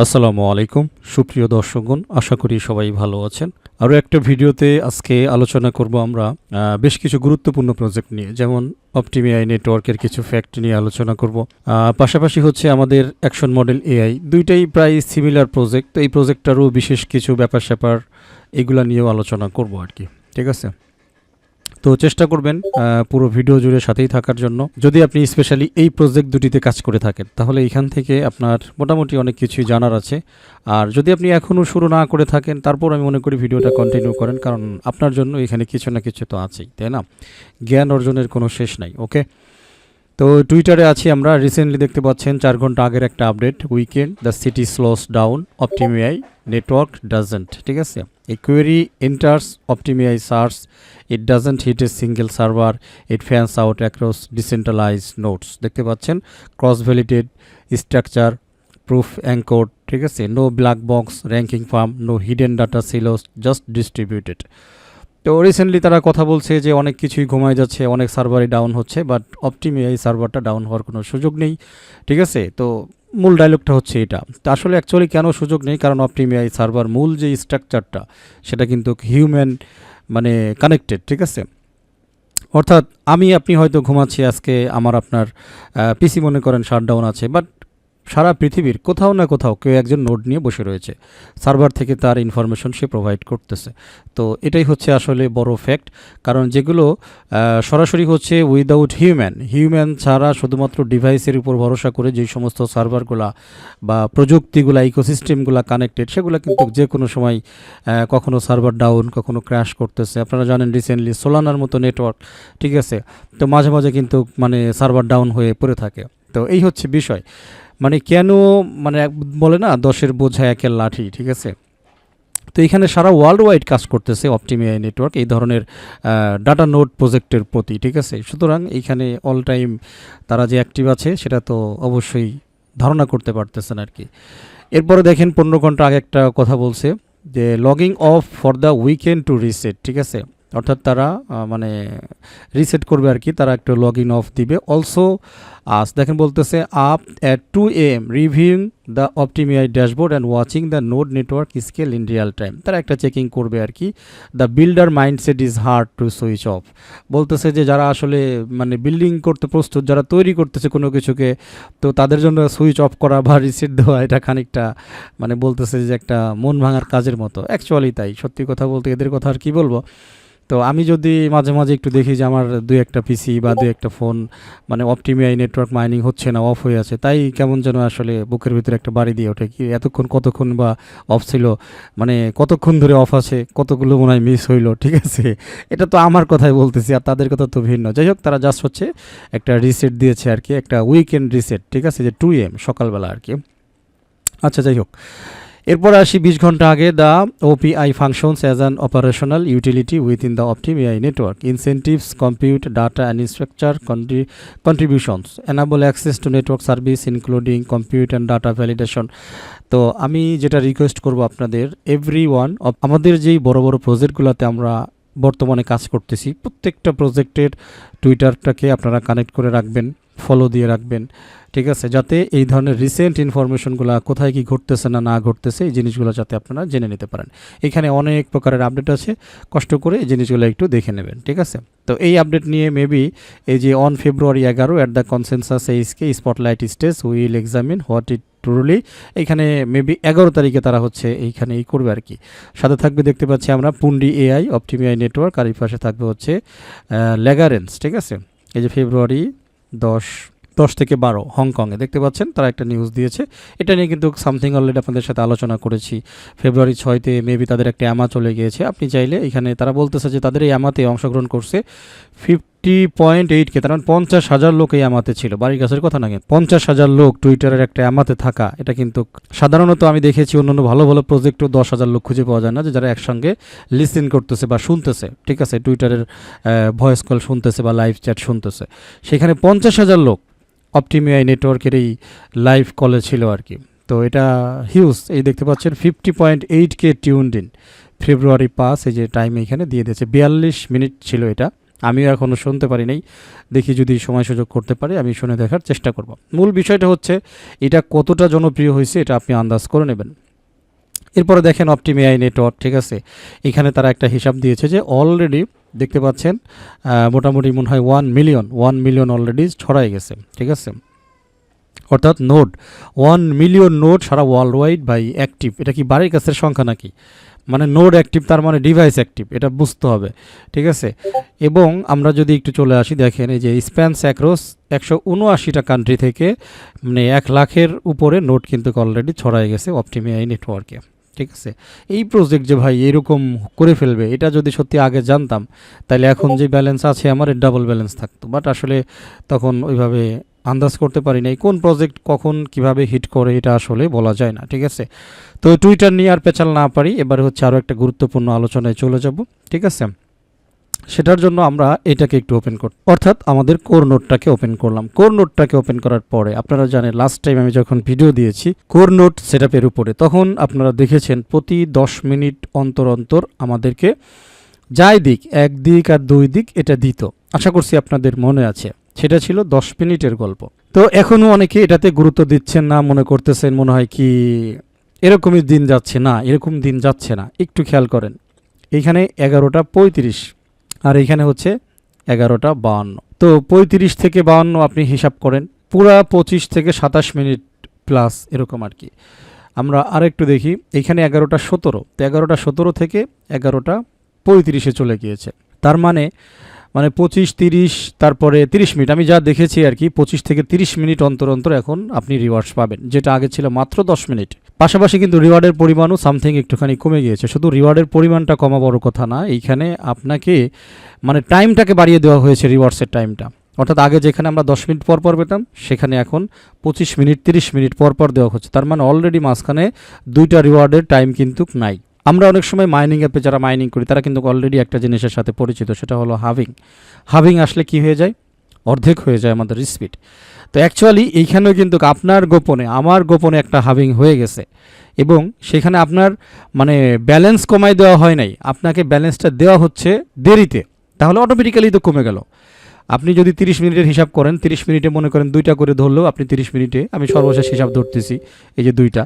আসসালামু আলাইকুম সুপ্রিয় দর্শকগণ, আশা করি সবাই ভালো আছেন। আরও একটা ভিডিওতে আজকে আলোচনা করব আমরা বেশ কিছু গুরুত্বপূর্ণ প্রজেক্ট নিয়ে, যেমন অপটিমিআই নেটওয়ার্কের কিছু ফ্যাক্ট নিয়ে আলোচনা করব। পাশাপাশি হচ্ছে আমাদের অ্যাকশন মডেল এআই, দুইটাই প্রায় সিমিলার প্রজেক্ট। তো এই প্রজেক্টটারও বিশেষ কিছু ব্যাপার স্যাপার এগুলা নিয়েও আলোচনা করব আর কি। ঠিক আছে, তো চেষ্টা করবেন পুরো ভিডিও জুড়ে সাথেই থাকার জন্য। যদি আপনি স্পেশালি এই প্রজেক্ট দুটিতে কাজ করে থাকেন, তাহলে এখান থেকে আপনার মোটামুটি অনেক কিছুই জানার আছে। আর যদি আপনি এখনও শুরু না করে থাকেন, তারপর আমি মনে করি ভিডিওটা কন্টিনিউ করেন, কারণ আপনার জন্য এখানে কিছু না কিছু তো আছেই, তাই না? জ্ঞান অর্জনের কোনো শেষ নাই। ওকে, তো টুইটারে আছি আমরা। রিসেন্টলি দেখতে পাচ্ছেন 4 ঘন্টা আগের একটা update, weekend the city slows down, OptimAI network doesn't. ঠিক আছে, a query enters OptimiAI search, it doesn't hit a single server, it fans out across decentralized nodes. দেখতে পাচ্ছেন cross validated structure, proof anchored. ঠিক আছে, no black box ranking firm, no hidden data silos, just distributed. তো recently তারা কথা বলছে যে অনেক কিছুই ঘুমায় যাচ্ছে, অনেক সার্ভারই ডাউন হচ্ছে, বাট অপটিমিআই সার্ভারটা ডাউন হওয়ার কোনো সুযোগ নেই। ঠিক আছে, তো মূল ডায়লগটা হচ্ছে এটা। তো আসলে অ্যাকচুয়ালি কেন সুযোগ নেই, কারণ অপটিমিআই সার্ভার মূল যে স্ট্রাকচারটা সেটা কিন্তু হিউম্যান মানে কানেক্টেড। ঠিক আছে, অর্থাৎ আপনি হয়তো ঘুমাচ্ছি আজকে, আমার আপনার পিসি মনে করেন শাটডাউন আছে, বাট সারা পৃথিবীর কোথাও না কোথাও কেউ একজন নোড নিয়ে বসে রয়েছে, সার্ভার থেকে তার ইনফরমেশন সে প্রোভাইড করতেছে। তো এটাই হচ্ছে আসলে বড় ফ্যাক্ট, কারণ যেগুলো সরাসরি হচ্ছে উইদাউট হিউম্যান ছাড়া শুধুমাত্র ডিভাইসের উপর ভরসা করে যেই সমস্ত সার্ভারগুলা বা প্রযুক্তিগুলা ইকোসিস্টেমগুলা কানেক্টেড, সেগুলো কিন্তু যে কোনো সময় কখনো সার্ভার ডাউন, কখনো ক্র্যাশ করতেছে। আপনারা জানেন রিসেন্টলি সোলানার মতো নেটওয়ার্ক, ঠিক আছে, তো মাঝে মাঝে কিন্তু মানে সার্ভার ডাউন হয়ে পড়ে থাকে। তো এই হচ্ছে বিষয়, মানে কেন, মানে বলে না 10-এর বোঝা 1-এর লাঠি। ঠিক আছে, তো এখানে সারা ওয়ার্ল্ড ওয়াইড কাজ করতেছে অপটিমিআই নেটওয়ার্ক এই ধরনের ডাটা নোড প্রজেক্টের প্রতি। ঠিক আছে, সুতরাং এইখানে অল টাইম তারা যে অ্যাক্টিভ আছে সেটা তো অবশ্যই ধারণা করতে পারতেছেন আর কি। এরপরে দেখেন 15 ঘন্টা আগে একটা কথা বলছে যে logging of for the weekend two reset. ঠিক আছে, অর্থাৎ তারা মানে রিসেট করবে আর কি, তারা একটু লগ ইন অফ দিবে। অলসো আজ দেখেন বলতেছে up at 2 AM reviewing the OptimAI dashboard and watching the node network scale in real time. তারা একটা চেকিং করবে আর কি। The builder mindset is hard to switch off. বলতেছে যে যারা আসলে মানে বিল্ডিং করতে প্রস্তুত, যারা তৈরি করতেছে কোনো কিছুকে, তো তাদের জন্য সুইচ অফ করা বা রিসেট দেওয়া এটা খানিকটা মানে বলতেছে যে একটা মন ভাঙার কাজের মতো। অ্যাকচুয়ালি তাই, সত্যি কথা বলতে এদের কথা আর কি বলবো। তো আমি যদি মাঝে মাঝে একটু দেখি যে আমার দুই একটা পিসি বা দুই একটা ফোন মানে অপটিমিআই নেটওয়ার্ক মাইনিং হচ্ছে না, অফ হয়ে আছে, তাই কেমন যেন আসলে বুকের ভিতরে একটা বাড়ি দিয়ে ওঠে, কি কতক্ষণ বা অফ ছিল, মানে কতক্ষণ ধরে অফ আছে, কতগুলো মনে হয় মিস হইলো। ঠিক আছে, এটা তো আমার কথাই বলতেছি, আর তাদের কথা তো ভিন্ন। যাই হোক, তারা জাস্ট হচ্ছে একটা রিসেট দিয়েছে আর কি, একটা উইকেন্ড রিসেট। ঠিক আছে, যে 2 AM সকালবেলা আর কি। আচ্ছা, যাই হোক, এরপর আসি 20 ঘন্টা আগে। The OPI functions as an operational utility within the OptimAI network, incentives, compute, data and structure contributions, enable access to network service including compute and data validation. তো আমি যেটা রিকোয়েস্ট করব আপনাদের, এভরি ওয়ান, আমাদের যেই বড় বড় প্রজেক্টগুলোতে আমরা বর্তমানে কাজ করতেছি, প্রত্যেকটা প্রজেক্টের টুইটারটাকে আপনারা কানেক্ট করে রাখবেন, ফলো দিয়ে রাখবেন। ঠিক আছে, যাতে এই ধরনের রিসেন্ট ইনফরমেশনগুলো কোথায় কি ঘটতেছে না ঘটতেছে এই জিনিসগুলো যাতে আপনারা জেনে নিতে পারেন। এখানে অনেক প্রকারের আপডেট আছে, কষ্ট করে এই জিনিসগুলো একটু দেখে নেবেন। ঠিক আছে, তো এই আপডেট নিয়ে মেবি এই যে on February 11 at the consensus HK spotlight stage will examine what it truly. এখানে মেবি 11 তারিখে তারা হচ্ছে এইখানে এই করবে আর কি। সাথে থাকবে দেখতে পাচ্ছি আমরা পুন্ডি এআই, অপটিমিআই নেটওয়ার্ক, আর এই পাশে থাকবে হচ্ছে লেগারেন্স। ঠিক আছে, এই যে February 10 থেকে 12 হংকংয়ে দেখতে পাচ্ছেন তারা একটা নিউজ দিয়েছে। এটা নিয়ে কিন্তু সামথিং অলরেডি আপনাদের সাথে আলোচনা করেছি। February 6-তে মেবি তাদের একটা অ্যামা চলে গিয়েছে। আপনি চাইলে এখানে তারা বলতেছে যে তাদের এই অ্যামাতে অংশগ্রহণ করছে 50.8K, তার মানে 50,000 লোক এই অ্যামাতে ছিল। বাড়ির কাছের কথা না, 50,000 লোক টুইটারের একটা অ্যামাতে থাকা, এটা কিন্তু সাধারণত আমি দেখেছি অন্যান্য ভালো ভালো প্রজেক্টও 10,000 লোক খুঁজে পাওয়া যায় না, যে যারা একসঙ্গে লিসেন করতেছে বা শুনতেছে। ঠিক আছে, টুইটারের ভয়েস কল শুনতেছে বা লাইভ চ্যাট শুনতেছে, সেখানে 50,000 লোক অপটিমিআই নেটওয়ার্কের এই লাইভ কলে ছিল আর কি। তো এটা হিউজ। এই দেখতে পাচ্ছেন 50.8K টিউনড ইন February 5, এই যে টাইম এখানে দিয়ে দিয়েছে, 42 মিনিট ছিল এটা। আমিও এখনও শুনতে পারি নাই, দেখি যদি সময় সুযোগ করতে পারি আমি শুনে দেখার চেষ্টা করব। মূল বিষয়টা হচ্ছে এটা কতটা জনপ্রিয় হয়েছে এটা আপনি আন্দাজ করে নেবেন। এরপরে দেখেন অপটিম এআই নেটওয়ার্ক, ঠিক আছে, এখানে তারা একটা হিসাব দিয়েছে যে অলরেডি দেখতে পাচ্ছেন মোটামুটি মনে হয় 1 মিলিয়ন অলরেডি ছড়াই গেছে, ঠিক আছে, অর্থাৎ নোড 1 মিলিয়ন নোড সারা ওয়ার্ল্ড ওয়াইড বাই অ্যাক্টিভ। এটা কি বাড়ির কাছের সংখ্যা নাকি? মানে নোড অ্যাক্টিভ তার মানে ডিভাইস অ্যাক্টিভ, এটা বুঝতে হবে, ঠিক আছে। এবং আমরা যদি একটু চলে আসি, দেখেন এই যে স্প্যান্স অ্যাক্রস 179টা কান্ট্রি থেকে মানে 1 লাখের উপরে নোড কিন্তু অলরেডি ছড়াই গেছে অপটিম এআই নেটওয়ার্কে, ঠিক আছে। এই প্রজেক্ট যে ভাই এরকম করে ফেলবে, এটা যদি সত্যি আগে জানতাম তাহলে এখন যে ব্যালেন্স আছে আমার ডাবল ব্যালেন্স থাকতো, বাট আসলে তখন ওইভাবে আন্দাজ করতে পারি নাই কোন প্রজেক্ট কখন কিভাবে হিট করে, এটা আসলে বলা যায় না, ঠিক আছে। তো টুইটার নিয়ে আর পেঁচাল না পারি, এবারে হচ্ছে আরও একটা গুরুত্বপূর্ণ আলোচনায় চলে যাব, ঠিক আছে। সেটার জন্য আমরা এটাকে একটু ওপেন করি, অর্থাৎ আমাদের কোর নোটটাকে ওপেন করলাম। কোর নোটটাকে ওপেন করার পরে আপনারা জানেন লাস্ট টাইম আমি যখন ভিডিও দিয়েছি কোর নোট সেটআপের উপরে, তখন আপনারা দেখেছেন প্রতি 10 মিনিট অন্তর অন্তর আমাদেরকে যাই দিক, এক দিক আর দুই দিক এটা দিত, আশা করছি আপনাদের মনে আছে। সেটা ছিল 10 মিনিটের গল্প। তো এখনও অনেকে এটাতে গুরুত্ব দিচ্ছেন না, মনে করতেছেন মনে হয় কি এরকমই দিন যাচ্ছে, না এরকম দিন যাচ্ছে না। একটু খেয়াল করেন, এইখানে 11:35 আর এইখানে হচ্ছে 11:52। তো 35 থেকে 52 আপনি হিসাব করেন, পুরা 25 থেকে 27 মিনিট প্লাস এরকম আর কি। আমরা আরেকটু দেখি, এইখানে 11:17, তো 11:17 থেকে 11:35 চলে গিয়েছে। তার মানে 25, 30, তারপরে 30 মিনিট, আমি যা দেখেছি আর কি 25 থেকে 30 মিনিট অন্তর অন্তর এখন আপনি রিওয়ার্ডস পাবেন, যেটা আগে ছিল মাত্র 10 মিনিট। পাশাপাশি কিন্তু রিওয়ার্ডের পরিমাণও সামথিং একটুখানি কমে গিয়েছে। শুধু রিওয়ার্ডের পরিমাণটা কমা বড় কথা না, এইখানে আপনাকে টাইমটাকে বাড়িয়ে দেওয়া হয়েছে, রিওয়ার্ডসের টাইমটা। অর্থাৎ আগে যেখানে আমরা 10 মিনিট পর পর পেতাম, সেখানে এখন 25 মিনিট 30 মিনিট পর পর দেওয়া হচ্ছে। তার মানে অলরেডি মাঝখানে 2টা রিওয়ার্ডের টাইম কিন্তু নাই। আমরা অনেক সময় মাইনিং অ্যাপে যারা মাইনিং করি তারা কিন্তু অলরেডি একটা জিনিসের সাথে পরিচিত, সেটা হলো হাভিং আসলে কি হয়ে যায়, অর্ধেক হয়ে যায় আমাদের স্পিড। তো অ্যাকচুয়ালি এইখানেও কিন্তু আপনার গোপনে আমার গোপনে একটা হাভিং হয়ে গেছে, এবং সেখানে আপনার ব্যালেন্স কমাই দেওয়া হয় নাই, আপনাকে ব্যালেন্সটা দেওয়া হচ্ছে দেরিতে, তাহলে অটোমেটিক্যালি তো কমে গেল। আপনি যদি 30 মিনিটের হিসাব করেন, 30 মিনিটে মনে করেন 2টা করে ধরলেও আপনি 30 মিনিটে, আমি সর্বশেষ হিসাব ধরতেছি এই যে 2টা,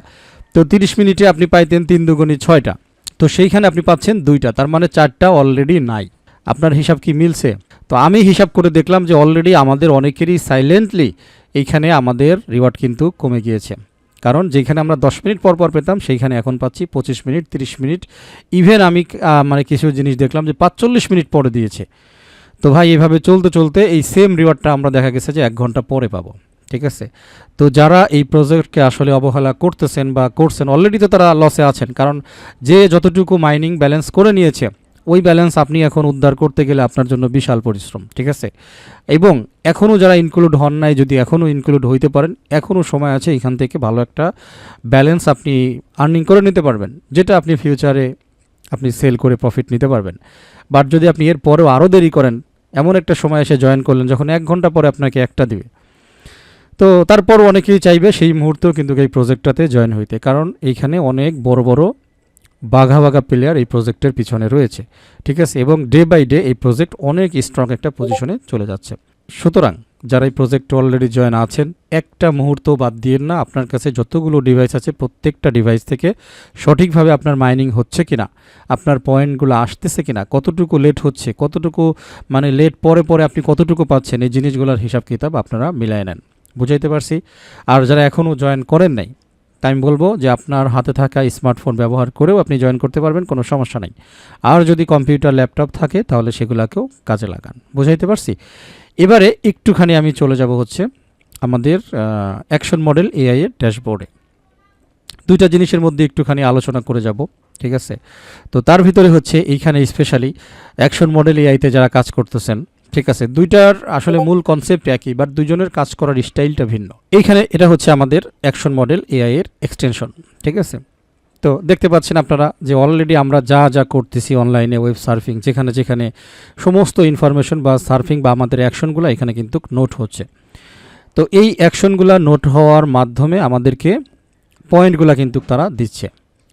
তো 30 মিনিটে আপনি পাইতেন 3 দুগুণে 6টা, তো সেইখানে আপনি পাচ্ছেন 2টা, তার মানে 4টা অলরেডি নাই। আপনার হিসাব কি মিলছে? তো আমি হিসাব করে দেখলাম যে অলরেডি আমাদের অনেকেরই সাইলেন্টলি এইখানে আমাদের রিওয়ার্ড কিন্তু কমে গিয়েছে। কারণ যেখানে আমরা 10 মিনিট পর পর পেতাম সেইখানে এখন পাচ্ছি 25 মিনিট, 30 মিনিট, ইভেন আমি কিছু জিনিস দেখলাম যে 45 মিনিট পরে দিয়েছে। তো ভাই এভাবে চলতে চলতে এই সেম রিওয়ার্ডটা আমরা দেখা গেছে যে 1 ঘন্টা পরে পাবো, ঠিক আছে। তো যারা এই প্রজেক্টকে আসলে অবহেলা করতেছেন বা করছেন, অলরেডি তো তারা লসে আছেন, কারণ যে যতটুকু মাইনিং ব্যালেন্স করে নিয়েছে ওই ব্যালেন্স আপনি এখন উদ্ধার করতে গেলে আপনার জন্য বিশাল পরিশ্রম, ঠিক আছে। এবং এখনও যারা ইনক্লুড হন নাই, যদি এখনও ইনক্লুড হইতে পারেন, এখনও সময় আছে, এখান থেকে ভালো একটা ব্যালেন্স আপনি আর্নিং করে নিতে পারবেন, যেটা আপনি ফিউচারে আপনি সেল করে প্রফিট নিতে পারবেন। বাট যদি আপনি এর পরেও আরও দেরি করেন, এমন একটা সময় এসে জয়েন করলেন যখন 1 ঘন্টা পরে আপনাকে একটা দিবে, তো তারপর অনেকেই চাইবে সেই মুহূর্তেও কিন্তু এই প্রজেক্টটাতে জয়েন হইতে, কারণ এইখানে অনেক বড় বড় বাঘা প্লেয়ার এই প্রজেক্টের পিছনে রয়েছে, ঠিক আছে। এবং ডে বাই ডে এই প্রজেক্ট অনেক স্ট্রং একটা পজিশনে চলে যাচ্ছে। সুতরাং যারা এই প্রজেক্টে অলরেডি জয়েন আছেন, একটা মুহূর্ত বাদ দিয়েন না, আপনার কাছে যতগুলো ডিভাইস আছে প্রত্যেকটা ডিভাইস থেকে সঠিকভাবে আপনার মাইনিং হচ্ছে কিনা, আপনার পয়েন্টগুলো আসতেছে কিনা, কতটুকু লেট হচ্ছে, কতটুকু লেট পরে পরে আপনি কতটুকু পাচ্ছেন, এই জিনিসগুলোর হিসাব কিতাব আপনারা মিলায় নেন। বুঝাইতে পারছি? আর যারা এখনও জয়েন করেন নাই, তাই আমি বলবো যে আপনার হাতে থাকা স্মার্টফোন ব্যবহার করেও আপনি জয়েন করতে পারবেন, কোনো সমস্যা নেই। আর যদি কম্পিউটার ল্যাপটপ থাকে তাহলে সেগুলোকেও কাজে লাগান। বুঝাইতে পারছি? এবারে একটুখানি আমি চলে যাব হচ্ছে আমাদের অ্যাকশন মডেল এআই এর ড্যাশবোর্ডে। 2টা জিনিসের মধ্যে একটুখানি আলোচনা করে যাব, ঠিক আছে। তো তার ভিতরে হচ্ছে এইখানে স্পেশালি অ্যাকশন মডেল এআইতে যারা কাজ করতেছেন, ঠিক আছে, 2টার আসলে মূল কনসেপ্ট একই, বাট 2জনের কাজ করার স্টাইলটা ভিন্ন। এইখানে এটা হচ্ছে আমাদের অ্যাকশন মডেল এআই এর এক্সটেনশন, ঠিক আছে। তো দেখতে পাচ্ছেন আপনারা যে অলরেডি আমরা যা যা করতেছি অনলাইনে, ওয়েব সার্ফিং, যেখানে যেখানে সমস্ত ইনফরমেশন বা সার্ফিং বা আমাদের অ্যাকশনগুলো এখানে কিন্তু নোট হচ্ছে। তো এই অ্যাকশনগুলো নোট হওয়ার মাধ্যমে আমাদেরকে পয়েন্টগুলো কিন্তু তারা দিচ্ছে।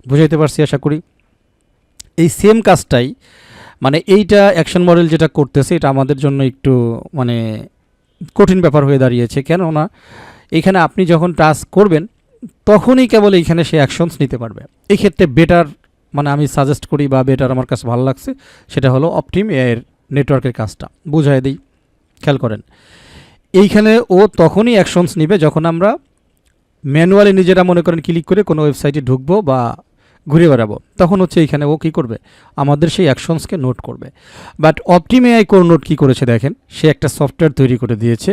বুঝাইতে পারছি আশা করি? এই সেম কাজটাই মানে এইটা অ্যাকশন মডেল যেটা করতেছে এটা আমাদের জন্য একটু মানে কঠিন ব্যাপার হয়ে দাঁড়িয়েছে। কেননা এখানে আপনি যখন টাচ করবেন তখনই কেবল এইখানে সে অ্যাকশনস নিতে পারবে। এই ক্ষেত্রে বেটার মানে আমি সাজেস্ট করি বা বেটার আমার কাছে ভালো লাগছে সেটা হলো অপটিম এআই এর নেটওয়ার্কের কাজটা বুঝাই দিই। খেয়াল করেন এইখানে ও তখনই অ্যাকশনস নিবে যখন আমরা ম্যানুয়ালি নিজেরা মনে করেন ক্লিক করে কোনো ওয়েবসাইটে ঢুকবো বা ঘুরে বেড়াবো, তখন হচ্ছে এইখানে ও কী করবে আমাদের সেই অ্যাকশনসকে নোট করবে। বাট অপটিম এআই কোর নোট কী করেছে দেখেন, সে একটা সফটওয়্যার তৈরি করে দিয়েছে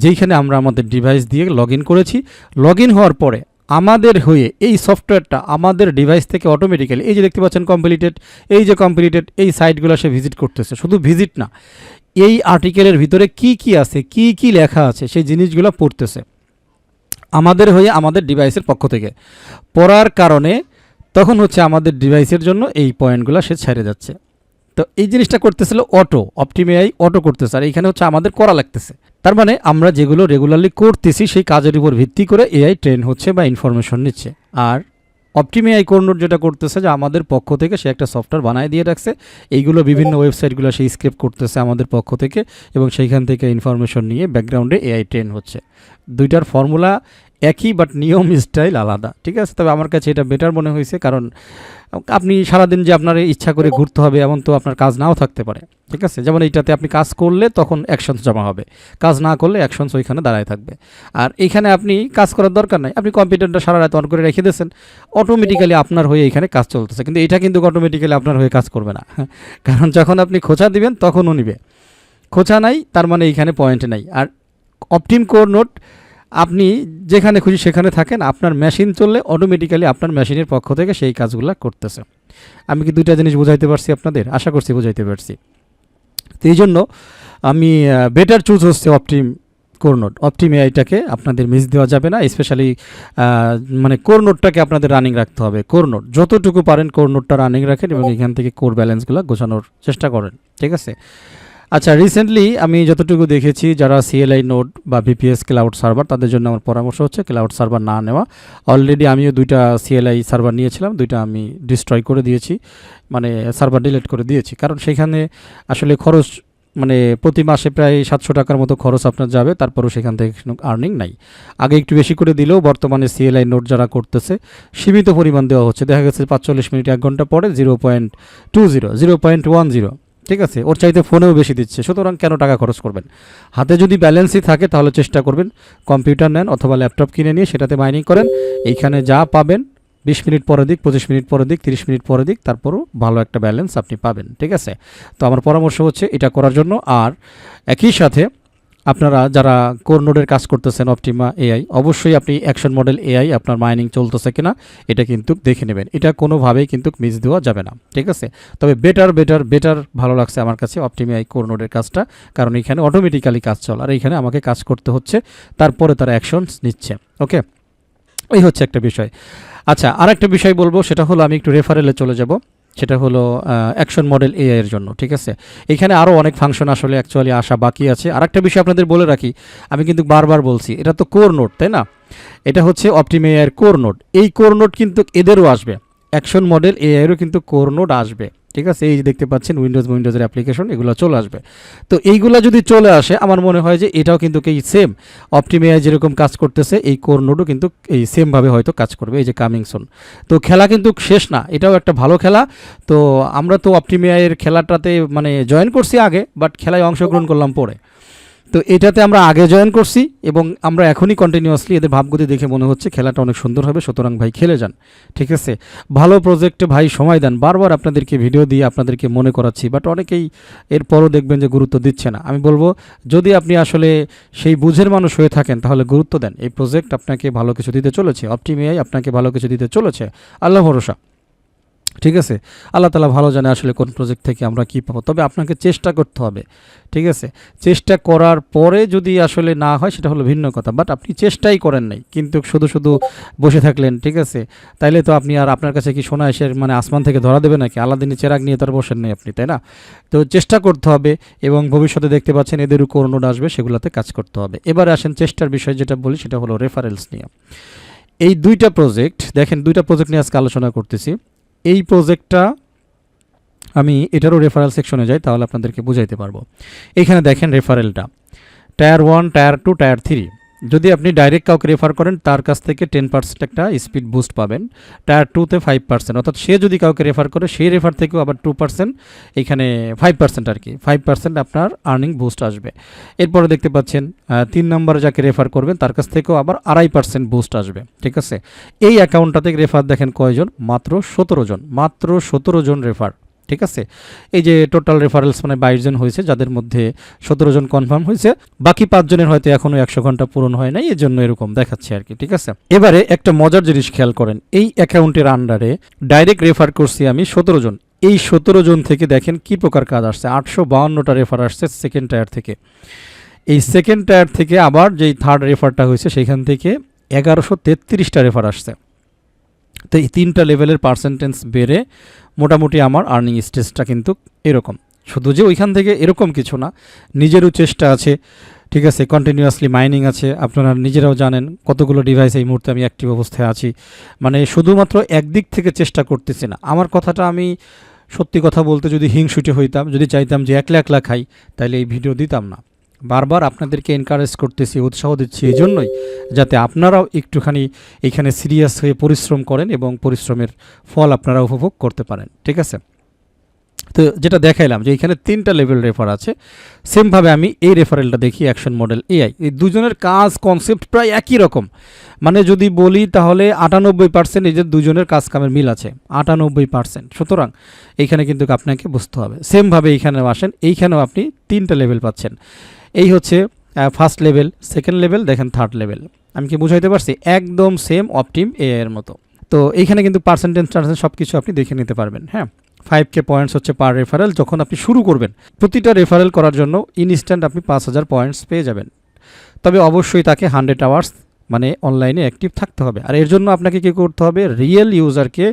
যেইখানে আমরা আমাদের ডিভাইস দিয়ে লগ ইন করেছি। লগ ইন হওয়ার পরে আমাদের হয়ে এই সফটওয়্যারটা আমাদের ডিভাইস থেকে অটোমেটিক্যালি এই যে দেখতে পাচ্ছেন কমপ্লিটেড, এই সাইটগুলো সে ভিজিট করতেছে। শুধু ভিজিট না, এই আর্টিকেলের ভিতরে কি কি আছে, কি কি লেখা আছে সেই জিনিসগুলো পড়তেছে আমাদের হয়ে আমাদের ডিভাইসের পক্ষ থেকে। পড়ার কারণে তখন হচ্ছে আমাদের ডিভাইসের জন্য এই পয়েন্টগুলো সে ছেড়ে যাচ্ছে। তো এই জিনিসটা করতেছিল অপটিম এআই অটো করতেছে, আর এইখানে হচ্ছে আমাদের করা লাগতেছে। তার মানে আমরা যেগুলো রেগুলারলি করতেছি সেই কাজের উপর ভিত্তি করে এআই ট্রেন হচ্ছে বা ইনফরমেশন নিচ্ছে। আর অপটিম এআই কোর নোট যেটা করতেছে যে আমাদের পক্ষ থেকে সে একটা সফটওয়্যার বানায় দিয়ে রাখছে, এইগুলো বিভিন্ন ওয়েবসাইটগুলো সে স্ক্রিপ্ট করতেছে আমাদের পক্ষ থেকে এবং সেইখান থেকে ইনফরমেশন নিয়ে ব্যাকগ্রাউন্ডে এআই ট্রেন হচ্ছে। দুইটার ফর্মুলা একই বাট নিয়ম স্টাইল আলাদা, ঠিক আছে। তবে আমার কাছে এটা বেটার মনে হয়েছে, কারণ আপনি সারাদিন যে আপনার ইচ্ছা করে ঘুরতে হবে এমন তো আপনার কাজ নাও থাকতে পারে, ঠিক আছে। যেমন এইটাতে আপনি কাজ করলে তখন অ্যাকশনস জমা হবে, কাজ না করলে অ্যাকশনস ওইখানে দাঁড়ায় থাকবে। আর এইখানে আপনি কাজ করার দরকার নাই, আপনি কম্পিউটারটা সারা রাত অন করে রেখে দিয়েছেন, অটোমেটিক্যালি আপনার হয়ে এখানে কাজ চলতেছে। কিন্তু এটা কিন্তু অটোমেটিক্যালি আপনার হয়ে কাজ করবে না, কারণ যখন আপনি খোঁচা দিবেন তখনও নিবে। খোঁচা নাই তার মানে এইখানে পয়েন্ট নাই। আর অপটিম কোর নোট আপনি যেখানে খুশি সেখানে থাকেন, আপনার মেশিন চললে অটোমেটিক্যালি আপনার মেশিনের পক্ষ থেকে সেই কাজগুলো করতেছে। আমি কি দুইটা জিনিস বুঝাইতে পারছি আপনাদের? আশা করছি বুঝাইতে পারছি। তো এই জন্য আমি বেটার চুজ হচ্ছে অপটিম কোর নোট। অপটিম এআইটাকে আপনাদের মিস দেওয়া যাবে না, স্পেশালি মানে কোর নোটটাকে আপনাদের রানিং রাখতে হবে। কোর নোট যতটুকু পারেন কোর নোটটা রানিং রাখেন এবং এখান থেকে কোর ব্যালেন্সগুলো গোছানোর চেষ্টা করেন, ঠিক আছে। আচ্ছা, রিসেন্টলি আমি যতটুকু দেখেছি যারা সিএলআই নোড বা ভিপিএস ক্লাউড সার্ভার তাদের জন্য আমার পরামর্শ হচ্ছে ক্লাউড সার্ভার না নেওয়া। অলরেডি আমিও দুইটা সিএলআই সার্ভার নিয়েছিলাম, দুইটা আমি ডিস্ট্রয় করে দিয়েছি, মানে সার্ভার ডিলিট করে দিয়েছি। কারণ সেখানে আসলে খরচ মানে প্রতি মাসে প্রায় 700 টাকার মতো খরচ আপনার যাবে, তারপরও সেখান থেকে কোনো আর্নিং নাই। আগে একটু বেশি করে দিলেও বর্তমানে সিএলআই নোড যারা করতেছে সীমিত পরিমাণ দেওয়া হচ্ছে। দেখা গেছে 45 মিনিট 1 ঘন্টা পরে 0.20 0.10, ঠিক আছে, ওর চাইতে ফোনেও বেশি দিচ্ছে। সুতরাং কেন টাকা খরচ করবেন? হাতে যদি ব্যালেন্সই থাকে তাহলে চেষ্টা করবেন কম্পিউটার নেন অথবা ল্যাপটপ কিনে নিয়ে সেটাতে মাইনিং করেন। এইখানে যা পাবেন 20 মিনিট পরে দিক, 25 মিনিট পরে দিক, 30 মিনিট পরে দিক, তারপরও ভালো একটা ব্যালেন্স আপনি পাবেন, ঠিক আছে। তো আমার পরামর্শ হচ্ছে এটা করার জন্য। আর একই সাথে আপনারা যারা কোর নোডের কাজ করতেছেন অপটিমা এআই, অবশ্যই আপনি অ্যাকশন মডেল এআই আপনার মাইনিং চলতেছে কিনা এটা কিন্তু দেখে নেবেন। এটা কোনোভাবেই কিন্তু মিস দেওয়া যাবে না, ঠিক আছে। তবে বেটার ভালো লাগছে আমার কাছে অপটিমা এআই কোর নোডের কাজটা, কারণ এখানে অটোমেটিক্যালি কাজ চল, আর এইখানে আমাকে কাজ করতে হচ্ছে, তারপরে তারা অ্যাকশনস নিচ্ছে। ওকে, এই হচ্ছে একটা বিষয়। আচ্ছা, আর একটা বিষয় বলবো, সেটা হলো আমি একটু রেফারেলে চলে যাব। সেটা হলো অ্যাকশন মডেল এআই এর জন্য, ঠিক আছে। এখানে আরও অনেক ফাংশন আসলে অ্যাকচুয়ালি আসা বাকি আছে। আর একটা বিষয় আপনাদের বলে রাখি, আমি কিন্তু বারবার বলছি, এটা তো কোর নোড, তাই না? এটা হচ্ছে অপটিম এআই এর কোর নোড। এই কোর নোড কিন্তু এদেরও আসবে, অ্যাকশন মডেল এআই এরও কিন্তু কোর নোড আসবে, ঠিক আছে। এই যে দেখতে পাচ্ছেন উইন্ডোজের অ্যাপ্লিকেশন এগুলো চলে আসবে। তো এইগুলো যদি চলে আসে আমার মনে হয় যে এটাও কিন্তু এই সেম অপটিম এআই যেরকম কাজ করতেছে এই কোর নোডও কিন্তু এই সেমভাবে হয়তো কাজ করবে। এই যে কামিং সুন, তো খেলা কিন্তু শেষ না, এটাও একটা ভালো খেলা। তো আমরা তো অপটিম এআই এর খেলাটাতে মানে জয়েন করছি আগে, বাট খেলায় অংশগ্রহণ করলাম পরে। তো এটাতে আমরা আগে জয়েন করছি এবং আমরা এখনই কন্টিনিউয়াসলি এদের ভাবগতি দেখে মনে হচ্ছে খেলাটা অনেক সুন্দর হবে। সুতরাং ভাই খেলে যান, ঠিক আছে। ভালো প্রজেক্টে ভাই সময় দেন। বারবার আপনাদেরকে ভিডিও দিয়ে আপনাদেরকে মনে করাচ্ছি, বাট অনেকেই এরপরও দেখবেন যে গুরুত্ব দিচ্ছে না। আমি বলবো যদি আপনি আসলে সেই বুঝের মানুষ হয়ে থাকেন তাহলে গুরুত্ব দেন। এই প্রজেক্ট আপনাকে ভালো কিছু দিতে চলেছে, অপটিম এআই আপনাকে ভালো কিছু দিতে চলেছে, আল্লাহ ভরসা, ঠিক আছে। আল্লাহ তাআলা ভালো জানে আসলে কোন প্রজেক্ট থেকে আমরা কী পাবো। তবে আপনাকে চেষ্টা করতে হবে, ঠিক আছে। চেষ্টা করার পরে যদি আসলে না হয় সেটা হলো ভিন্ন কথা, বাট আপনি চেষ্টাই করেন নাই কিন্তু শুধু বসে থাকলেন, ঠিক আছে। তাইলে তো আপনি আর আপনার কাছে কি সোনা এসে মানে আসমান থেকে ধরা দেবে নাকি? আলাদিনের চেরাগ নিয়ে তার বসেন নেই আপনি, তাই না? তো চেষ্টা করতে হবে এবং ভবিষ্যতে দেখতে পাচ্ছেন এদেরও কোর নোড আসবে, সেগুলোতে কাজ করতে হবে। এবারে আসেন চেষ্টার বিষয় যেটা বলি সেটা হলো রেফারেলস নিয়ে। এই দুইটা প্রজেক্ট দেখেন, দুইটা প্রজেক্ট নিয়ে আজকে আলোচনা করতেছি। এই প্রজেক্টটা আমি এটারও রেফারেল সেকশনে যাই, তাহলে আপনাদেরকে বুঝাইতে পারবো। এখানে দেখেন রেফারেলটা টায়ার 1, টায়ার 2, টায়ার 3। যদি আপনি ডাইরেক্ট কাউকে রেফার করেন তার কাছ থেকে 10% একটা স্পিড বুস্ট পাবেন। টায়ার 2তে 5%, অর্থাৎ সে যদি কাউকে রেফার করে সেই রেফার থেকেও আবার 2%, এখানে 5% আর কি, 5% আপনার আর্নিং বুস্ট আসবে। এরপরে দেখতে পাচ্ছেন 3 নম্বরে যাকে রেফার করবেন তার কাছ থেকেও আবার 2.5% বুস্ট আসবে। ঠিক আছে, এই অ্যাকাউন্টটাতে রেফার দেখেন কয়জন, মাত্র 17 জন, মাত্র 17 জন রেফার। ঠিক আছে, এই যে টোটাল রেফারেলস মানে 22 জন হয়েছে, যাদের মধ্যে 17 জন কনফার্ম হয়েছে, বাকি 5 জনের হয়তো এখনো 100 ঘন্টা পূরণ হয় নাই, এই জন্য এরকম দেখাচ্ছে আর কি। ঠিক আছে, এবারে একটা মজার জিনিস খেয়াল করেন, এই অ্যাকাউন্টের আন্ডারে ডাইরেক্ট রেফার করছি আমি 17 জন। এই 17 জন থেকে দেখেন কি প্রকার কাজ আসছে, 852টা রেফার আসছে সেকেন্ড টায়ার থেকে। এই সেকেন্ড টায়ার থেকে আবার যেই থার্ড রেফারটা হয়েছে সেখান থেকে 1133টা রেফার আসছে। তো এই 3টা লেভেলের পার্সেন্টেজ বেড়ে মোটামুটি আমার আর্নিং স্টেজটা কিন্তু এরকম। শুধু যে ওইখান থেকে এরকম কিছু না, নিজেরও চেষ্টা আছে। ঠিক আছে, কন্টিনিউয়াসলি মাইনিং আছে, আপনারা নিজেরাও জানেন কতগুলো ডিভাইস এই মুহূর্তে আমি অ্যাক্টিভ অবস্থায় আছি। মানে শুধুমাত্র একদিক থেকে চেষ্টা করতেছি না। আমার কথাটা আমি সত্যি কথা বলতে যদি হিংসুটে হইতাম, যদি চাইতাম যে একলা একলা খাই, তাহলে এই ভিডিও দিতাম না। বারবার আপনাদেরকে এনকারেজ করতেছি, উৎসাহ দিচ্ছি এই জন্যই, যাতে আপনারাও একটুখানি এখানে সিরিয়াস হয়ে পরিশ্রম করেন এবং পরিশ্রমের ফল আপনারা উপভোগ করতে পারেন। ঠিক আছে, তো যেটা দেখাইলাম যে এখানে 3টা লেভেল রেফার আছে, সেমভাবে আমি এই রেফারেলটা দেখি অ্যাকশন মডেল এআই। এই দুজনের কাজ কনসেপ্ট প্রায় একই রকম। মানে যদি বলি তাহলে 98% এই যে দুজনের কাজ কামের মিল আছে, 98%। সুতরাং এইখানে কিন্তু আপনাকে বুঝতে হবে। সেমভাবে এইখানেও আসেন, এইখানেও আপনি 3টা লেভেল পাচ্ছেন। এই হচ্ছে ফার্স্ট লেভেল, সেকেন্ড লেভেল, দেখেন থার্ড লেভেল। আমি কি বুঝাইতে পারছি? একদম সেম অপটিম এআই এর মতো। তো এইখানে কিন্তু পার্সেন্টেজ সব কিছু আপনি দেখে নিতে পারবেন। হ্যাঁ, 5K পয়েন্টস হচ্ছে পার রেফারেল। যখন আপনি শুরু করবেন প্রতিটা রেফারেল করার জন্য ইনস্ট্যান্ট আপনি 5000 পয়েন্টস পেয়ে যাবেন। তবে অবশ্যই তাকে 100 আওয়ার্স মানে অনলাইনে অ্যাক্টিভ থাকতে হবে। আর এর জন্য আপনাকে কী করতে হবে, রিয়েল ইউজারকে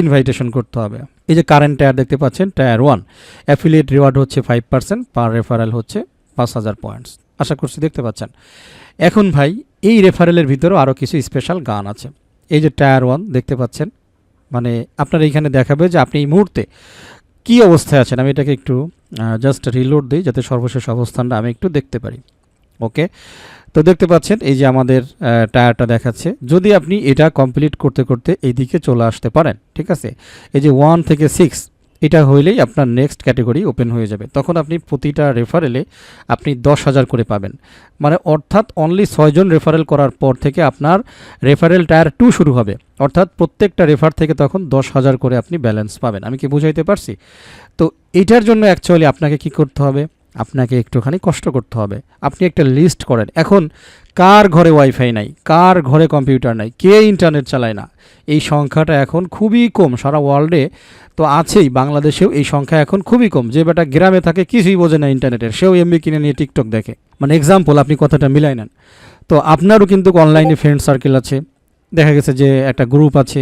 ইনভাইটেশন করতে হবে। এই যে কারেন্ট টায়ার দেখতে পাচ্ছেন, টায়ার 1 অ্যাফিলিয়েট রিওয়ার্ড হচ্ছে 5%, পার রেফারেল হচ্ছে 5000 পয়েন্টস। আশা করছি দেখতে পাচ্ছেন। এখন ভাই এই রেফারেলের ভিতরেও আরও কিছু স্পেশাল গান আছে। এই যে টায়ার 1 দেখতে পাচ্ছেন, মানে আপনার এইখানে দেখাবে যে আপনি এই মুহূর্তে কী অবস্থায় আছেন। আমি এটাকে একটু জাস্ট রিলোড দিই যাতে সর্বশেষ অবস্থানটা আমি একটু দেখতে পারি। ওকে, তো দেখতে পাচ্ছেন এই যে আমাদের টায়ারটা দেখাচ্ছে। যদি আপনি এটা কমপ্লিট করতে করতে এই দিকে চলে আসতে পারেন, ঠিক আছে, এই যে 1 থেকে 6 এটা হইলেই আপনার নেক্সট ক্যাটেগরি ওপেন হয়ে যাবে। তখন আপনি প্রতিটা রেফারেলে আপনি 10,000 করে পাবেন। মানে অর্থাৎ অনলি 6 জন রেফারেল করার পর থেকে আপনার রেফারেল টায়ার 2 শুরু হবে। অর্থাৎ প্রত্যেকটা রেফার থেকে তখন 10,000 করে আপনি ব্যালেন্স পাবেন। আমি কি বুঝাইতে পারছি? তো এইটার জন্য অ্যাকচুয়ালি আপনাকে কি করতে হবে, আপনাকে একটুখানি কষ্ট করতে হবে। আপনি একটা লিস্ট করেন, এখন কার ঘরে ওয়াইফাই নাই, কার ঘরে কম্পিউটার নাই, কে ইন্টারনেট চালায় না। এই সংখ্যাটা এখন খুবই কম, সারা ওয়ার্ল্ডে তো আছেই, বাংলাদেশেও এই সংখ্যা এখন খুবই কম। যে বেটা গ্রামে থাকে কিছুই বোঝে না ইন্টারনেটের, সেও এমবি কিনে নিয়ে টিকটক দেখে। মানে এক্সাম্পল, আপনি কথাটা মিলাই নেন। তো আপনারও কিন্তু অনলাইনে ফ্রেন্ড সার্কেল আছে, দেখা গেছে যে একটা গ্রুপ আছে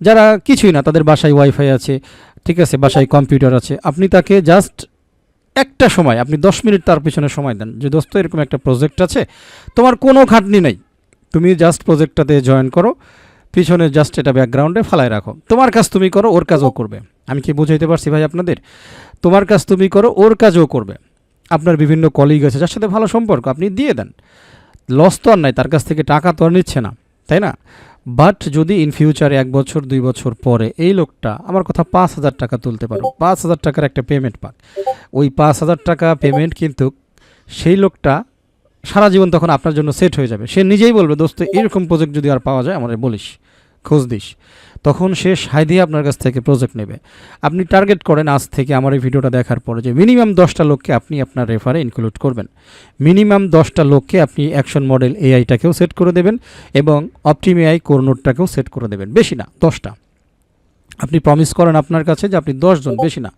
যারা কিছুই না, তাদের বাসায় ওয়াইফাই আছে, ঠিক আছে, বাসায় কম্পিউটার আছে। আপনি তাকে জাস্ট একটা সময়, আপনি 10 মিনিট তার পিছনে সময় দেন যে দোস্ত এরকম একটা প্রজেক্ট আছে, তোমার কোনো খাটনি নেই, তুমি জাস্ট প্রজেক্টটাতে জয়েন করো, পিছনে জাস্ট এটা ব্যাকগ্রাউন্ডে ফালায় রাখো, তোমার কাজ তুমি করো, ওর কাজও করবে। আমি কি বুঝাইতে পারছি ভাই আপনাদের? তোমার কাজ তুমি করো, ওর কাজও করবে। আপনার বিভিন্ন কলিগ আছে যার সাথে ভালো সম্পর্ক, আপনি দিয়ে দেন, লস তো আর নাই, তার কাছ থেকে টাকা তো আর নিচ্ছে না, তাই না? বাট যদি ইন ফিউচারে 1 বছর 2 বছর পরে এই লোকটা আমার কথা 5,000 টাকা তুলতে পারো, 5,000 টাকার একটা পেমেন্ট পাক, ওই 5,000 টাকা পেমেন্ট কিন্তু সেই লোকটা সারা জীবন তখন আপনার জন্য সেট হয়ে যাবে। সে নিজেই বলবে দোস্ত এরকম প্রজেক্ট যদি আর পাওয়া যায় আমাদের বলিস, খোঁজ দিস। তখন সে সায় দিয়ে আপনার কাছ থেকে প্রজেক্ট নেবে। আপনি টার্গেট করেন আজ থেকে আমার এই ভিডিওটা দেখার পরে যে মিনিমাম 10টা লোককে আপনি আপনার রেফারে ইনক্লুড করবেন। মিনিমাম 10টা লোককে আপনি অ্যাকশন মডেল এআইটাকেও সেট করে দেবেন এবং অপটিম এআই কোর নোডটাকেও সেট করে দেবেন। বেশি না, 10টা আপনি প্রমিস করেন আপনার কাছে যে আপনি 10 জন, বেশি না।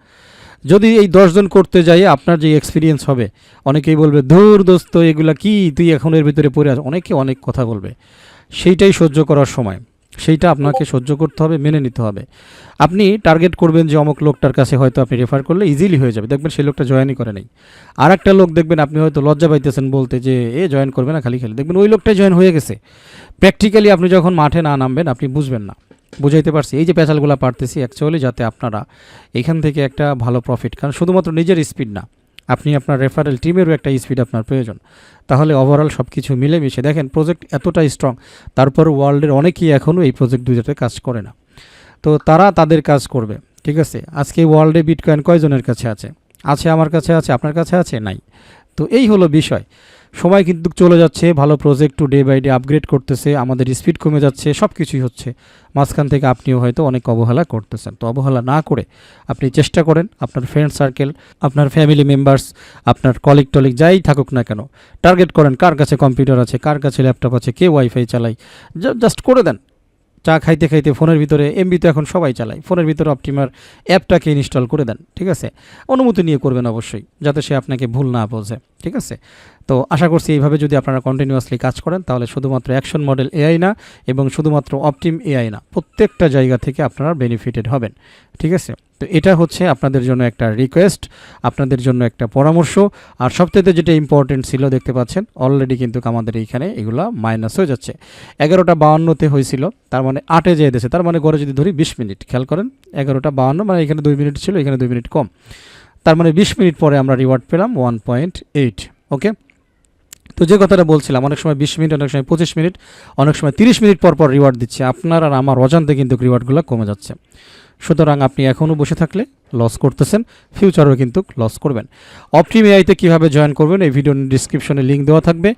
যদি এই 10 জন করতে যাই আপনার যে এক্সপিরিয়েন্স হবে, অনেকেই বলবে ধুর দোস্ত এগুলা কি, তুই এখন এর ভিতরে পড়ে আস, অনেকে অনেক কথা বলবে। সেইটাই সহ্য করার সময়, সেইটা আপনাকে সহ্য করতে হবে, মেনে নিতে হবে। আপনি টার্গেট করবেন যে অমুক লোকটার কাছে হয়তো আপনি রেফার করলে ইজিলি হয়ে যাবে, দেখবেন সেই লোকটা জয়েনই করে নেই। আর একটা লোক দেখবেন আপনি হয়তো লজ্জা পাইতেছেন বলতে যে এ জয়েন করবে না খালি খালি, দেখবেন ওই লোকটাই জয়েন হয়ে গেছে। প্র্যাকটিক্যালি আপনি যখন মাঠে না নামবেন আপনি বুঝবেন না। বুঝাইতে পারছি? এই যে পেঁচালগুলো পারতেছি অ্যাকচুয়ালি যাতে আপনারা এখান থেকে একটা ভালো প্রফিট, কারণ শুধুমাত্র নিজের স্পিড না, আপনি আপনার রেফারেল টিমেরও একটা স্পিড আপনার প্রয়োজন। তাহলে ওভারঅল সব কিছু মিলেমিশে দেখেন প্রজেক্ট এতটা স্ট্রং, তারপর ওয়ার্ল্ডের অনেকেই এখনও এই প্রজেক্ট দুইটাতে কাজ করে না। তো তারা তাদের কাজ করবে, ঠিক আছে? আজকে ওয়ার্ল্ডে বিটকয়েন কয়জনের কাছে আছে? আছে, আমার কাছে আছে, আপনার কাছে আছে, নাই। তো এই হলো বিষয়। সময় কিন্তু চলে যাচ্ছে, ভালো project to day by day upgrade করতেছে, আমাদের স্পিড কমে যাচ্ছে, সব কিছুই হচ্ছে। মাঝখান থেকে আপনিও হয়তো অনেক অবহেলা করতেছেন। তো অবহেলা না করে আপনি চেষ্টা করেন আপনার ফ্রেন্ড সার্কেল, আপনার ফ্যামিলি মেম্বার্স, আপনার কলিগ টলিগ যাই থাকুক না কেন, টার্গেট করেন কার কাছে কম্পিউটার আছে, কার কাছে ল্যাপটপ আছে, কে ওয়াইফাই চালায়, জাস্ট করে দেন। চা খাইতে খাইতে ফোনের ভিতরে এমবি তো এখন সবাই চালায়, ফোনের ভিতরে অপটিমার অ্যাপটাকে ইনস্টল করে দেন, ঠিক আছে? অনুমতি নিয়ে করবেন অবশ্যই, যাতে সে আপনাকে ভুল না বোঝে, ঠিক আছে? তো আশা করছি এইভাবে যদি আপনারা কন্টিনিউয়াসলি কাজ করেন তাহলে শুধুমাত্র অ্যাকশন মডেল এআই না এবং শুধুমাত্র অপটিম এআই না, প্রত্যেকটা জায়গা থেকে আপনারা বেনিফিটেড হবেন, ঠিক আছে? তো এটা হচ্ছে আপনাদের জন্য একটা রিকোয়েস্ট, আপনাদের জন্য একটা পরামর্শ। আর সবথেকে যেটা ইম্পর্টেন্ট ছিল, দেখতে পাচ্ছেন অলরেডি কিন্তু আমাদের এইখানে এগুলা মাইনাস হয়ে যাচ্ছে। 11:52 হয়েছিল, তার মানে 8-এ যেয়ে দিয়েছে, তার মানে গড়ে যদি ধরি 20 মিনিট, খেয়াল করেন 11:52, মানে এখানে 2 মিনিট ছিল, এখানে 2 মিনিট কম, তার মানে 20 মিনিট পরে আমরা রিওয়ার্ড পেলাম 1.8। ওকে, তো যে কথাটা বলছিলাম, অনেক সময় 20 মিনিট, অনেক সময় 25 মিনিট, অনেক সময় 30 মিনিট পর পর রিওয়ার্ড দিচ্ছে। আপনার আর আমার অজান্তে কিন্তু রিওয়ার্ডগুলো কমে যাচ্ছে। সুতরাং আপনি এখনও বসে থাকলে লস করতেছেন, ফিউচারেও কিন্তু লস করবেন। অপটিম এআইতে কীভাবে জয়েন করবেন এই ভিডিওর ডিসক্রিপশনে লিঙ্ক দেওয়া থাকবে।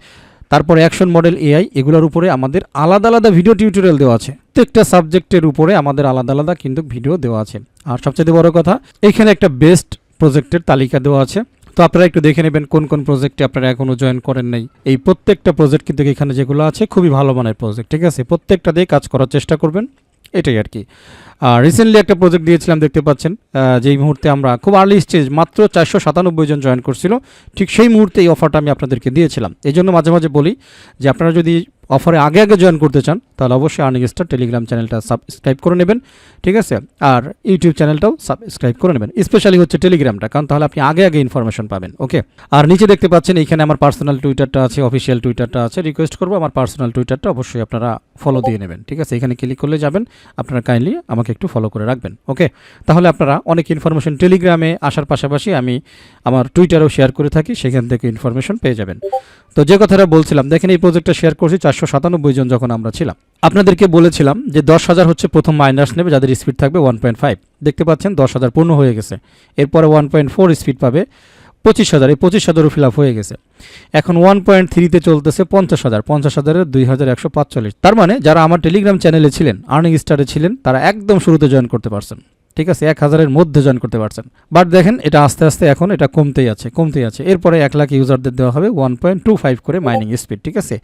তারপরে অ্যাকশন মডেল এআই, এগুলোর উপরে আমাদের আলাদা আলাদা ভিডিও টিউটোরিয়াল দেওয়া আছে। প্রত্যেকটা সাবজেক্টের উপরে আমাদের আলাদা আলাদা কিন্তু ভিডিও দেওয়া আছে। আর সবচেয়ে বড় কথা, এখানে একটা বেস্ট প্রজেক্টের তালিকা দেওয়া আছে। তো আপনারা একটু দেখে নেবেন কোন কোন প্রজেক্টে আপনারা এখনও জয়েন করেন নাই। এই প্রত্যেকটা প্রজেক্ট কিন্তু এখানে যেগুলো আছে খুবই ভালো মানের প্রজেক্ট, ঠিক আছে? প্রত্যেকটা দিয়ে কাজ করার চেষ্টা করবেন, এটাই আর কি। রিসেন্টলি একটা প্রজেক্ট দিয়েছিলাম, দেখতে পাচ্ছেন, যেই মুহূর্তে আমরা খুব আর্লি স্টেজ, মাত্র 497 জন জয়েন করছিল, ঠিক সেই মুহূর্তে এই অফারটা আমি আপনাদেরকে দিয়েছিলাম। এই জন্য মাঝে মাঝে বলি যে আপনারা যদি অফারে আগে আগে জয়েন করতে চান তাহলে অবশ্যই আর্নিং স্টার টেলিগ্রাম চ্যানেলটা সাবস্ক্রাইব করে নেবেন, ঠিক আছে? আর ইউটিউব চ্যানেলটাও সাবস্ক্রাইব করে নেবেন, স্পেশালি হচ্ছে টেলিগ্রামটা, কারণ তাহলে আপনি আগে আগে ইনফরমেশন পাবেন। ওকে, আর নিচে দেখতে পাচ্ছেন এইখানে আমার পার্সোনাল টুইটারটা আছে, অফিসিয়াল টুইটারটা আছে। রিকোয়েস্ট করবো আমার পার্সোনাল টুইটারটা অবশ্যই আপনারা ফলো দিয়ে নেবেন, ঠিক আছে? এখানে ক্লিক করলে যাবেন, আপনারা কাইন্ডলি আমাকে একটু ফলো করে রাখবেন। ওকে, তাহলে আপনারা অনেক ইনফরমেশন টেলিগ্রামে আসার পাশাপাশি আমি আমার টুইটারেও শেয়ার করে থাকি, সেখান থেকে ইনফরমেশন পেয়ে যাবেন। তো যে কথাটা বলছিলাম, দেখেন এই প্রজেক্টটা শেয়ার করছি 497 জন যখন আমরা ছিলাম। আপনাদেরকে বলেছিলাম যে 10,000 হচ্ছে প্রথম মাইনার্স নেবে, যাদের স্পিড থাকবে 1.5। দেখতে পাচ্ছেন 10,000 পূর্ণ হয়ে গেছে। এরপরে 1.4 স্পিড পাবে 25,000, এই 25,000ও ফিল আপ হয়ে গেছে। এখন 1.3-তে চলতেছে 50,000, 50,000-এর 2,145। তার মানে যারা আমার টেলিগ্রাম চ্যানেলে ছিলেন, আর্নিং স্টারে ছিলেন, তারা একদম শুরুতে জয়েন করতে পারছেন, ঠিক আছে? 1,000-এর মধ্যে জয়েন করতে পারছেন। বাট দেখেন এটা আস্তে আস্তে এখন এটা কমতেই আছে। এরপরে 1 লাখ ইউজারদের দেওয়া হবে 1.25 করে মাইনিং স্পিড, ঠিক আছে?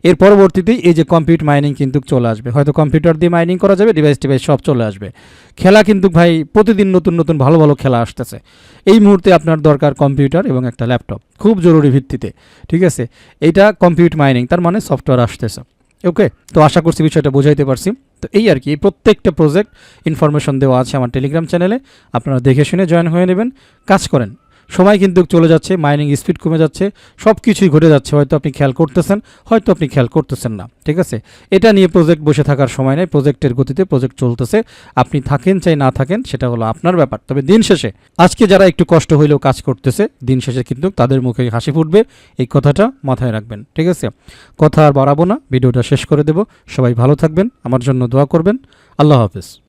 এর পরবর্তীতেই এই যে কম্পিউট মাইনিং কিন্তু চলে আসবে, হয়তো কম্পিউটার দিয়ে মাইনিং করা যাবে, ডিভাইস সব চলে আসবে। খেলা কিন্তু ভাই প্রতিদিন নতুন নতুন ভালো ভালো খেলা আসতেছে। এই মুহূর্তে আপনার দরকার কম্পিউটার এবং একটা ল্যাপটপ, খুব জরুরি ভিত্তিতে, ঠিক আছে? এইটা কম্পিউট মাইনিং, তার মানে সফটওয়্যার আসতেছে। ওকে, তো আশা করছি বিষয়টা বোঝাইতে পারছি। তো এই আর কি, প্রত্যেকটা প্রজেক্ট ইনফরমেশন দেওয়া আছে আমার টেলিগ্রাম চ্যানেলে, আপনারা দেখে শুনে জয়েন হয়ে নেবেন, কাজ করেন। সময় কিন্তু চলে যাচ্ছে, মাইনিং স্পিড কমে যাচ্ছে, সব কিছুই ঘটে যাচ্ছে, হয়তো আপনি খেয়াল করতেছেন, হয়তো আপনি খেয়াল করতেছেন না, ঠিক আছে? এটা নিয়ে প্রজেক্ট বসে থাকার সময় নেই, প্রজেক্টের গতিতে প্রজেক্ট চলতেছে। আপনি থাকেন চাই না থাকেন সেটা হলো আপনার ব্যাপার। তবে দিন শেষে আজকে যারা একটু কষ্ট হইলেও কাজ করতেছে, দিন শেষে কিন্তু তাদের মুখে হাসি ফুটবে, এই কথাটা মাথায় রাখবেন, ঠিক আছে? কথা আর বাড়াবো না, ভিডিওটা শেষ করে দেব। সবাই ভালো থাকবেন, আমার জন্য দোয়া করবেন। আল্লাহ হাফেজ।